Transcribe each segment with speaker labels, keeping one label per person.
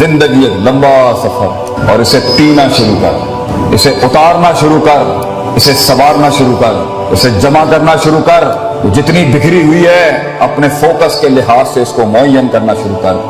Speaker 1: जिंदगी एक लंबा सफर, और इसे पीना शुरू कर, इसे उतारना शुरू कर, इसे संवारना शुरू कर, इसे जमा करना शुरू कर। जितनी बिखरी हुई है अपने फोकस के लिहाज से इसको मुअय्यन करना शुरू कर,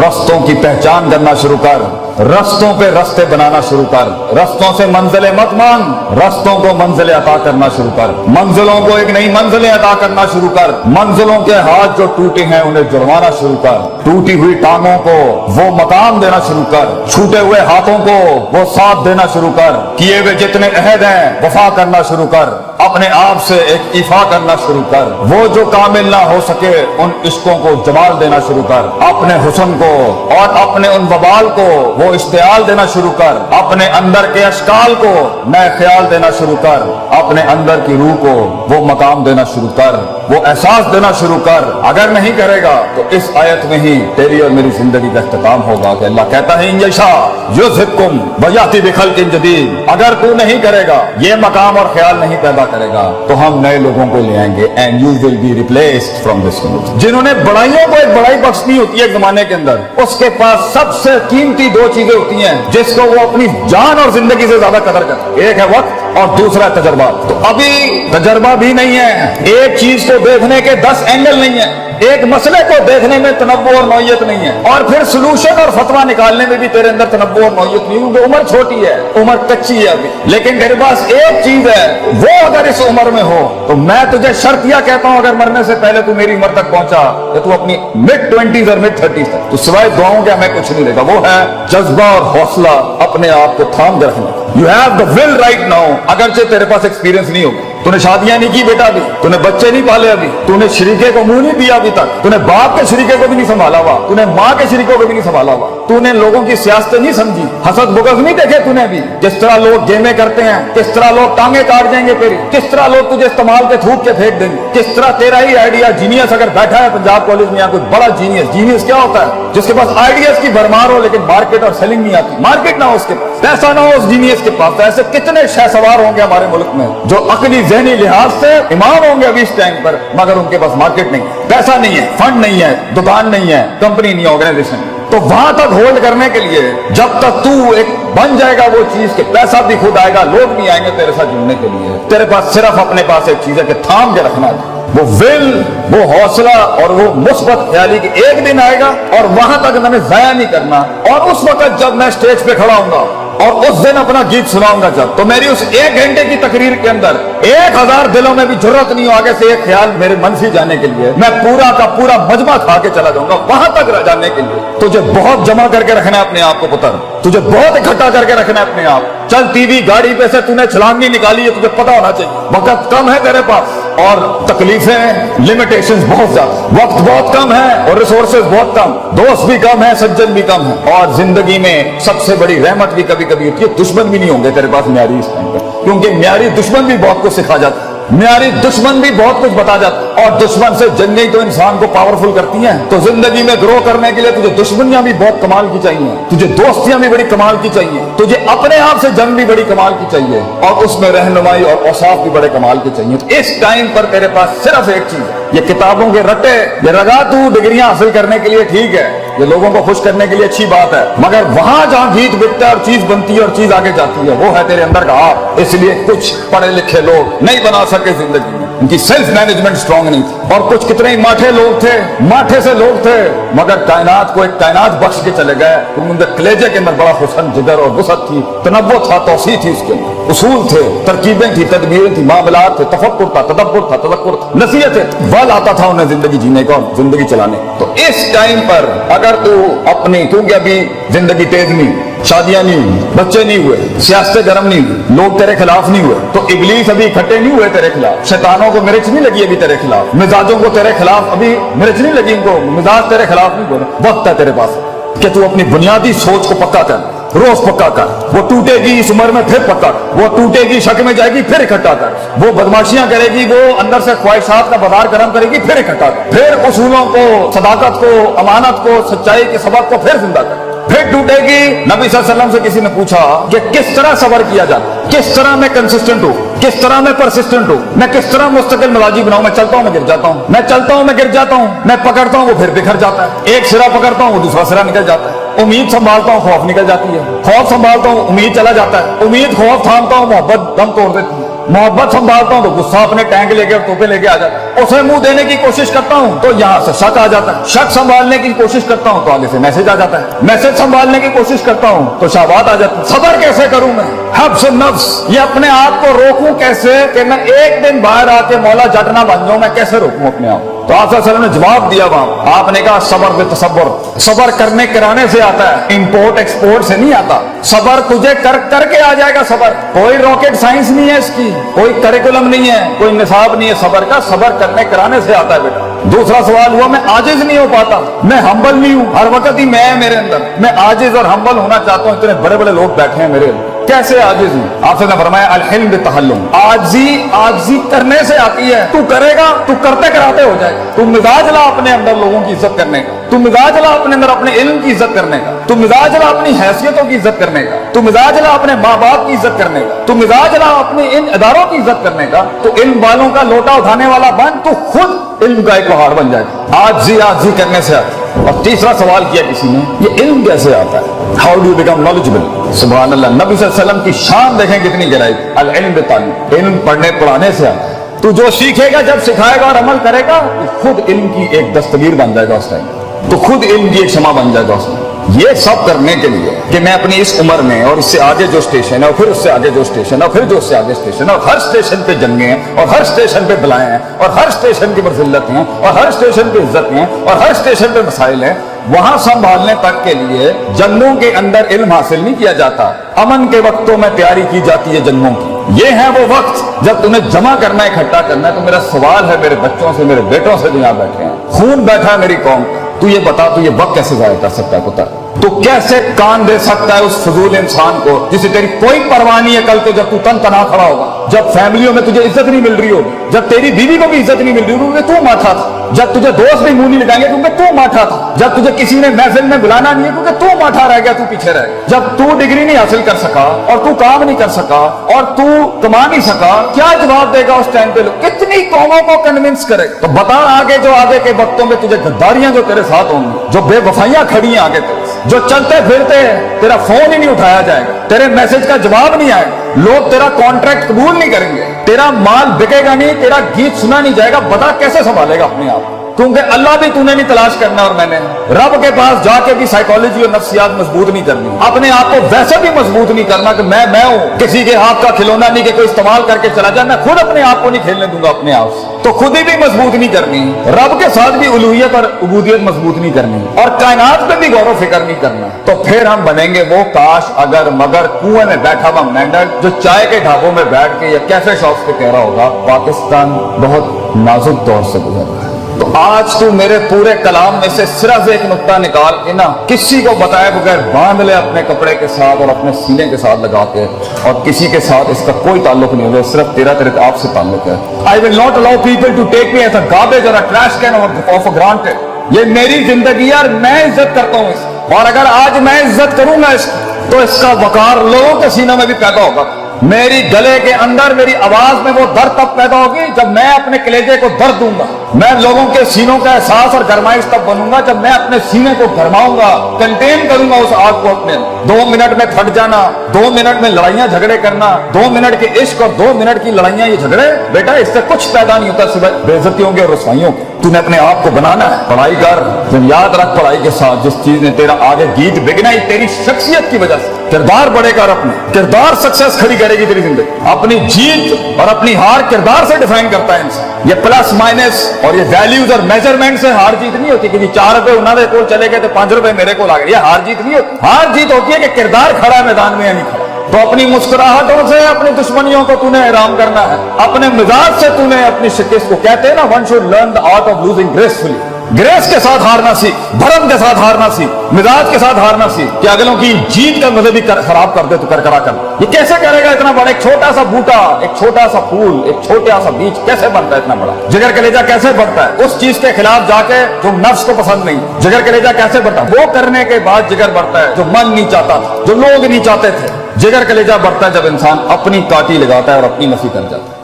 Speaker 1: रस्तों की पहचान करना शुरू कर, रस्तों पे रस्ते बनाना शुरू कर, रस्तों से मंजिलें मत मांग, रस्तों को मंजिलें अता करना शुरू कर, मंजिलों को एक नई मंजिलें अता करना शुरू कर, मंजिलों के हाथ जो टूटे हैं उन्हें जुड़वाना शुरू कर, टूटी हुई टांगों को वो मकाम देना शुरू कर, छूटे हुए हाथों को वो साथ देना शुरू कर, किए हुए जितने अहद हैं वफा करना शुरू कर, अपने आप से एक इफा करना शुरू कर, वो जो कामिल ना हो सके उन इश्कों को जमाल देना शुरू कर, अपने हुस्न को और अपने उन वबाल को वो इश्तियाल देना शुरू कर, अपने अंदर के अशकाल को नए ख्याल देना शुरू कर, अपने अंदर की रूह को वो मकाम देना शुरू कर, वो एहसास देना शुरू कर। अगर नहीं करेगा तो इस आयत में ही तेरी और मेरी जिंदगी का इख्तिताम होगा कि अल्लाह कहता है इन यशा युज़हिबकुम व याति बिखल्किन जदीद। अगर तू नहीं करेगा, ये मकाम और ख्याल नहीं पैदा करेगा, तो हम नए लोगों को ले आएंगे and you will be replaced from this world. जिन्होंने बड़ाइयों को एक बड़ाई बख्शनी होती है जमाने के अंदर, उसके पास सबसे कीमती दो चीजें होती हैं जिसको वो अपनी जान और जिंदगी से ज्यादा कदर करते हैं। एक है वक्त और दूसरा है तजर्बा। तो अभी तजर्बा भी नहीं है, एक चीज को देखने के 10 एंगल नहीं है, एक मसले को देखने में तनव्वुर और नौयत नहीं है, और फिर सोल्यूशन और फतवा निकालने में भी तेरे अंदर तनव्वुर और नौयत नहीं, क्योंकि उम्र छोटी है, उम्र कच्ची है अभी। लेकिन तेरे पास एक चीज है, वो अगर इस उम्र में हो तो मैं तुझे शर्तिया कहता हूं, अगर मरने से पहले तू मेरी उम्र तक पहुंचा या तू अपनी मिड-20s और मिड-30s तक, तो सिवाय दुआओं के हमें कुछ नहीं देगा। वो है जज्बा और हौसला अपने आप को थाम कर रखना। You have the will write now. अगरचे तेरे पास एक्सपीरियंस नहीं होगा, तूने शादियां नहीं की बेटा, अभी तूने बच्चे नहीं पाले, अभी तूने शरीके को मुंह नहीं दिया, अभी तक तूने बाप के शरीके को भी नहीं संभाला हुआ, तूने माँ के शरीकों को भी नहीं संभाला हुआ, तूने लोगों की सियासतें नहीं समझी, हसद बुगज नहीं देखे तूने अभी, किस तरह लोग गेमें करते हैं, किस तरह लोग टांगे काट देंगे तेरी, किस तरह लोग तुझे इस्तेमाल के थूक के फेंक देंगे, किस तरह तेरा ही आइडिया जीनियस अगर बैठा है पंजाब कॉलेज में या कोई बड़ा जीनियस। जीनियस क्या होता है? जिसके पास आइडियाज की भरमार हो लेकिन मार्केट और सेलिंग नहीं आती, मार्केट ना हो उसके पास, पैसा ना हो उस जीनियस के पास। ऐसे कितने शहसवार होंगे हमारे मुल्क में जो अकली ज़हनी लिहाज से इमाम होंगे अभी इस टाइम पर, मगर उनके पास मार्केट नहीं है, पैसा नहीं है, फंड नहीं है, दुकान नहीं है, कंपनी नहीं है, ऑर्गेनाइजेशन। तो वहां तक होल्ड करने के लिए जब तक तू एक बन जाएगा वो चीज के पैसा भी खुद आएगा, लोग भी आएंगे तेरे साथ जुड़ने के लिए, तेरे पास सिर्फ अपने पास एक चीज है कि थाम के रखना है, वो विल, वो हौसला और वो मुस्बत ख्याली कि एक दिन आएगा और वहां तक मैंने जाया नहीं करना। और उस वक्त जब मैं स्टेज पे खड़ा हूंगा और उस दिन अपना गीत सुनाऊंगा जब, तो मेरी उस 1 घंटे की तकरीर के अंदर 1000 दिलों में भी जरूरत नहीं हो आगे से एक ख्याल मेरे मन से जाने के लिए, मैं पूरा का पूरा मजमा खा के चला जाऊंगा वहां तक जाने के लिए। तुझे बहुत जमा करके रखना है अपने आप को पुत्र, तुझे बहुत इकट्ठा करके रखना है अपने आप। चल टीवी गाड़ी पे से तूने छलांगी निकाली है, तुझे पता होना चाहिए वक्त कम है तेरे पास और तकलीफें, लिमिटेशंस बहुत ज्यादा, वक्त बहुत कम है और रिसोर्सेज बहुत कम, दोस्त भी कम है, सज्जन भी कम है, और जिंदगी में सबसे बड़ी रहमत भी कभी कभी होती है, दुश्मन भी नहीं होंगे तेरे पास म्यारी इस टाइम पर, क्योंकि म्यारी दुश्मन भी बहुत कुछ सिखा जाता है, म्यारी दुश्मन भी बहुत कुछ बता जाता है, और दुश्मन से जंगें तो इंसान को पावरफुल करती हैं। तो जिंदगी में ग्रो करने के लिए तुझे दुश्मनियां भी बहुत कमाल की चाहिए, तुझे दोस्तियां भी बड़ी कमाल की चाहिए, तुझे अपने आप से जंग भी बड़ी कमाल की चाहिए, और उसमें रहनुमाई और औसाफ भी बड़े कमाल के चाहिए। तो इस टाइम पर तेरे पास सिर्फ एक चीज है, ये किताबों के रट्टे, ये रगा तू डिग्रियां हासिल करने के लिए ठीक है, ये लोगों को खुश करने के लिए अच्छी बात है, मगर वहां जहां गीत बिकता है और चीज बनती है और चीज आगे जाती है, वो है तेरे अंदर का आप। इसलिए कुछ पढ़े लिखे लोग नहीं बना सके जिंदगी में, उनकी सेल्फ मैनेजमेंट स्ट्रांग नहीं थी, और कुछ कितने ही माठे लोग थे, माठे से लोग थे, मगर कायनात को एक कायनात बख्श के चले गए, क्योंकि उनके कलेजे के अंदर बड़ा हुस्न, जिगर और वसअत थी, तनव्वुर था, तौसीह थी, उसके अंदर उसूल थे, तरकीबें थी, तदबीरें थी, मामलात थे, तफक्कुर था, तदब्बुर था, तज़क्कुर था, नसीहत थे, बल आता था उन्हें जिंदगी जीने का, जिंदगी चलाने। तो इस टाइम पर अगर तू अपनी, क्योंकि अभी जिंदगी तेज नहीं, शादियां नहीं हुई, बच्चे नहीं हुए, सियासतें गर्म नहीं हुई, लोग तेरे खिलाफ नहीं हुए, तो इब्लीस अभी इकट्ठे नहीं हुए तेरे खिलाफ, शैतानों को मिर्च नहीं लगी अभी तेरे खिलाफ, मिजाजों को तेरे खिलाफ अभी मिर्च नहीं लगी, इनको मिजाज तेरे खिलाफ नहीं बोले। वक्त है तेरे पास कि तू अपनी बुनियादी सोच को पक्का कर, रोज पक्का कर, वो टूटेगी इस उम्र में फिर पक्का कर, वो टूटेगी शक में जाएगी फिर इकट्ठा कर, वो बदमाशियां करेगी, वो अंदर से ख्वाहिशात का बाजार गर्म करेगी फिर इकट्ठा कर, फिर उसूलों को, सदाकत को, अमानत को, सच्चाई के सबक को फिर जिंदा कर, फिर टूटेगी। नबी सल्लल्लाहु अलैहि वसल्लम से किसी ने पूछा कि किस तरह सबर किया जाता, किस तरह मैं कंसिस्टेंट हूँ, किस तरह मैं परसिस्टेंट हूँ, मैं किस तरह मुस्तकिल मिजाजी बनाऊं, मैं चलता हूँ मैं गिर जाता हूँ, मैं चलता हूँ मैं गिर जाता हूँ, मैं पकड़ता हूँ वो फिर बिखर जाता है, एक सिरा पकड़ता हूँ वो दूसरा सिरा निकल जाता है, उम्मीद संभालता हूँ खौफ निकल जाती है, खौफ संभालता हूँ उम्मीद चला जाता है, उम्मीद खौफ थामता हूँ मोहब्बत दम तोड़ देती है, मोहब्बत संभालता हूँ तो गुस्सा अपने टैंक लेके और तोपे लेके आ जाता है, उसे मुंह देने की कोशिश करता हूँ तो यहाँ से शक आ जाता है, शक संभालने की कोशिश करता हूँ तो आगे से मैसेज आ जाता है, मैसेज संभालने की कोशिश करता हूँ तो शहवात आ जाती है। सबर कैसे करूं मैं, हब्स नफ्स, ये अपने आप को रोकूं कैसे कि मैं एक दिन बाहर आके मौला जट ना बन जाऊं, मैं कैसे रोकूं अपने आप। तो आप सल्लल्लाहु अलैहि वसल्लम ने जवाब दिया वहां, आपने कहा सबर बे तसब्बुर, सबर करने कराने से आता है, इंपोर्ट एक्सपोर्ट से नहीं आता। सबर तुझे करके आ जाएगा सबर, कोई रॉकेट साइंस नहीं है इसकी, कोई करिकुलम नहीं है, कोई निसाब नहीं है सबर का, सबर करने कराने से आता है बेटा। दूसरा सवाल हुआ मैं आजिज नहीं हो पाता, मैं हम्बल नहीं हूं, हर वक्त ही मैं मेरे अंदर, मैं आजिज और हम्बल होना चाहता हूं, इतने बड़े बड़े लोग बैठे हैं मेरे अंदर, कैसे आजिज हूं? आपसे ने फरमाया अल हिल्म बितहल्लुम, आजिजी करने से आती है, तू करेगा, तू करते कराते हो जाएगा। तू मिजाज ला अपने अंदर लोगों की इज्जत करने का, तू मिजाज ला अपने अंदर अपने इल्म की इज्जत करने का, तू मिजाज ला अपनी हैसियतों की इज्जत करने का, तू मिजाज ला अपने माँ बाप की इज्जत करने का, तू मिजाज ला अपने इन इदारों की इज्जत करने का, तो इल्म वालों का लोटा उठाने वाला बन, तो खुद इल्म का एक पहाड़ बन जाएगा। आजी करने से आता है। और तीसरा सवाल किया किसी ने, ये इल्म कैसे आता है, how do you become knowledgeable. सुभान अल्लाह, नबी सल्लल्लाहु अलैहि वसल्लम की शान देखें कितनी गहराई, अल इल्म बितालीम, इल्म पढ़ने पढ़ाने से आता है। तू जो सीखेगा, जब सिखाएगा और अमल करेगा, तो खुद इल्म की एक दस्तगीर बन जाएगा उस टाइम, तो खुद इल्म की एक क्षमा बन जाएगा उस टाइम। ये सब करने के लिए कि मैं अपनी इस उम्र में और इससे आगे जो स्टेशन है और फिर उससे आगे जो स्टेशन है और फिर जो उससे आगे स्टेशन है, और हर स्टेशन पे जंगे हैं और हर स्टेशन पे बलाएं हैं और हर स्टेशन की मर्जिल्लत हैं और हर स्टेशन पे इज्जत हैं और हर स्टेशन पे मसाइल हैं, वहां संभालने तक के लिए जंगों के अंदर इल्म हासिल नहीं किया जाता, अमन के वक्तों में तैयारी की जाती है जंगों की। ये है वो वक्त जब तुम्हें जमा करना है, इकट्ठा करना है। तो मेरा सवाल है मेरे बच्चों से, मेरे बेटों से जो यहाँ बैठे हैं, खून बैठा है मेरी कौम, तू ये बता, तू ये वक्त कैसे जाया कर सकता है पुत्र, तू कैसे कान दे सकता है उस फजूल इंसान को जिसे तेरी कोई परवाह नहीं है, कल को जब तू तन तना खड़ा होगा, जब फैमिलियों में तुझे इज्जत नहीं मिल रही होगी, जब तेरी बीवी को भी इज्जत नहीं मिल रही होगी, तू माठा था, जब तुझे दोस्त भी मुंह नहीं लगाएंगे क्योंकि तू माठा था, जब तुझे किसी ने महफिल में बुलाना नहीं है क्योंकि तू माठा रह गया, तू पीछे रह गया, जब तू डिग्री नहीं हासिल कर सका और तू काम नहीं कर सका और तू कमा नहीं सका, क्या जवाब देगा उस टाइम पे? लोग कितनी कौमों को कन्विंस करेगा? तो बता, आगे जो आगे के वक्तों में तुझे गद्दारियां जो तेरे साथ होंगी, जो बेवफाइयां खड़ी हैं आगे तेरे, जो चलते फिरते तेरा फोन ही नहीं उठाया जाएगा, तेरे मैसेज का जवाब नहीं आएगा, लोग तेरा कॉन्ट्रैक्ट कबूल नहीं करेंगे, तेरा माल बिकेगा नहीं, तेरा गीत सुना नहीं जाएगा, बता कैसे संभालेगा अपने आप? क्योंकि अल्लाह भी तूने नहीं तलाश करना और मैंने रब के पास जाके भी साइकोलॉजी और नफ्सियात मजबूत नहीं करनी, अपने आप को वैसे भी मजबूत नहीं करना कि मैं हूं, किसी के हाथ का खिलौना नहीं कि कोई इस्तेमाल करके चला जाए, मैं खुद अपने आप को नहीं खेलने दूंगा अपने आप से, तो खुद ही भी मजबूत नहीं करनी, रब के साथ भी उलूहियत और उबूदियत मजबूत नहीं करनी और कायनात पे भी गौर फिक्र नहीं करना, तो फिर हम बनेंगे वो काश अगर मगर कुएं में बैठा हुआ मेंढक जो चाय के ढाबों में बैठ के या कैफे शॉप्स पे कह रहा होगा पाकिस्तान बहुत नाजुक दौर से गुजर रहा है। तो आज तू मेरे पूरे कलाम में से सिर्फ एक नुक्ता निकाल के ना, किसी को बताए बगैर बांध ले अपने कपड़े के साथ और अपने सीने के साथ लगा के, और किसी के साथ इसका कोई ताल्लुक नहीं होगा, सिर्फ तेरा तेरे आपसे ताल्लुक है। I will not allow people to take me as a garbage or a trash can of granted. ये मेरी जिंदगी है और मैं इज्जत करता हूँ इसकी, और अगर आज मैं इज्जत करूंगा इसकी तो इसका वकार लोगों के सीनों में भी पैदा होगा। मेरी गले के अंदर मेरी आवाज में वो दर्द तब पैदा होगी जब मैं अपने कलेजे को दर्द दूंगा, मैं लोगों के सीनों का एहसास और गरमाइश तब बनूंगा जब मैं अपने सीने को गरमाऊंगा, कंटेन करूंगा उस आग को अपने। 2 मिनट में फट जाना, 2 मिनट में लड़ाइयां झगड़े करना, 2 मिनट के इश्क और 2 मिनट की लड़ाइयां, ये झगड़े बेटा इससे कुछ पैदा नहीं होता सिवाय बेइज्जतियों के और रसवाइयों के। तूने अपने आप को बनाना है, पढ़ाई कर, तुम याद रख पढ़ाई के साथ जिस चीज ने तेरा आगे गीत बिगना ही तेरी शख्सियत की वजह से, किरदार बढ़ेगा और अपने किरदार सक्सेस खड़ी करेगी तेरी जिंदगी। अपनी जीत और अपनी हार किरदार से डिफाइन करता है इंसान। ये प्लस माइनस और ये वैल्यूज और मेजरमेंट से हार जीत नहीं होती कि 4 रुपए उन्होंने को चले गए तो 5 रुपए मेरे को आ गए, ये हार जीत नहीं होती। हार जीत होती है कि किरदार खड़ा है मैदान में या नहीं खड़ा। तो अपनी मुस्कुराहटों से अपनी दुश्मनियों को तूने हैरान करना है, अपने मिजाज से तूने अपनी शिकस्त को, कहते हैं ना one should learn the art of losing gracefully, grace के साथ हारना सीख, भरम के साथ हारना सीख, मिजाज के साथ हारना सीख, कि अगलों की जीत का मजे भी खराब कर दे तो करकरा कर। ये कैसे करेगा इतना बड़ा? एक छोटा सा बूटा, एक छोटा सा फूल, एक छोटा सा बीज कैसे बनता है इतना बड़ा? जिगर कलेजा कैसे बढ़ता है उस चीज के खिलाफ जाके जो नफ्स को पसंद नहीं, जिगर कलेजा कैसे बढ़ता है? वो करने के बाद जिगर बढ़ता है जो मन नहीं चाहता, जो लोग नहीं चाहते थे। जिगर कलेजा बढ़ता है जब इंसान अपनी काटी लगाता है और अपनी नफी कर जाता है।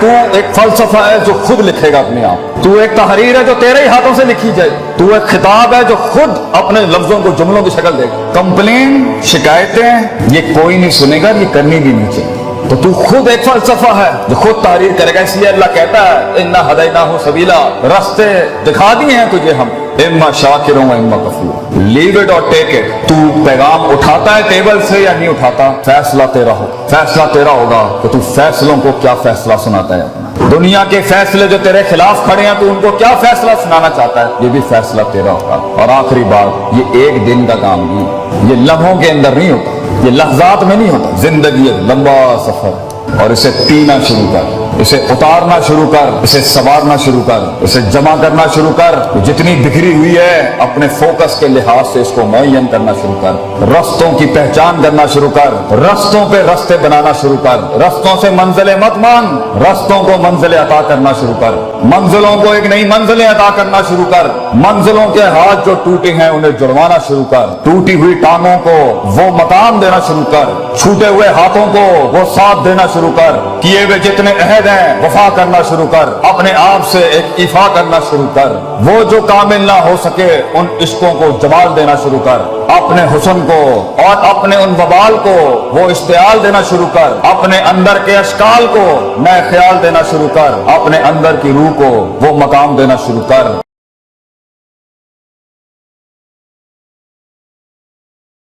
Speaker 1: تو ایک فلسفہ ہے جو خود لکھے گا اپنے آپ، تو ایک تحریر ہے جو تیرے ہی ہاتھوں سے لکھی جائے، تو ایک خطاب ہے جو خود اپنے لفظوں کو جملوں کی شکل دے گا۔ کمپلین، شکایتیں یہ کوئی نہیں سنے گا، یہ کرنی بھی نہیں چاہیے۔ تو تو خود ایک فلسفہ ہے جو خود تحریر کرے گا، اس لیے اللہ کہتا ہے اِنَّا هَدَيْنَاهُ سَبِيلًا، راستے دکھا دیے ہیں تجھے ہم، اما شاکر و اما کفور، لیو اٹ اور ٹیک اٹ۔ تو پیغام اٹھاتا ہے ٹیبل سے یا نہیں اٹھاتا، فیصلہ تیرا ہو، فیصلہ تیرا ہوگا کہ تو فیصلوں کو کیا فیصلہ سناتا ہے اپنا۔ دنیا کے فیصلے جو تیرے خلاف کھڑے ہیں تو ان کو کیا فیصلہ سنانا چاہتا ہے، یہ بھی فیصلہ تیرا ہوگا۔ اور آخری بات، یہ ایک دن کا کام نہیں، یہ لمحوں کے اندر نہیں ہوتا، یہ لحظات میں نہیں ہوتا، زندگی ایک لمبا سفر، اور اسے پینا شروع کر، اسے اتارنا شروع کر، اسے سنوارنا شروع کر، اسے جمع کرنا شروع کر۔ جتنی بکھری ہوئی ہے اپنے فوکس کے لحاظ سے اس کو معین کرنا شروع کر، رستوں کی پہچان کرنا شروع کر، رستوں پہ رستے بنانا شروع کر، رستوں سے منزلیں مت مانگ، رستوں کو منزلیں عطا کرنا شروع کر، منزلوں کو ایک نئی منزلیں عطا کرنا شروع کر، منزلوں کے ہاتھ جو ٹوٹے ہیں انہیں جڑوانا شروع کر، ٹوٹی ہوئی ٹانگوں کو وہ مقام دینا شروع کر، چھوٹے ہوئے ہاتھوں کو وہ ساتھ دینا شروع کر، کیے ہوئے جتنے عہد ہیں وفا کرنا شروع کر، اپنے آپ سے ایک ایفا کرنا شروع کر، وہ جو کامل نہ ہو سکے ان عشقوں کو جمال دینا شروع کر، اپنے حسن کو اور اپنے ان وبال کو وہ اشتعال دینا شروع کر، اپنے اندر کے اشکال کو نئے خیال دینا شروع کر، اپنے اندر کی روح کو وہ مقام دینا شروع کر۔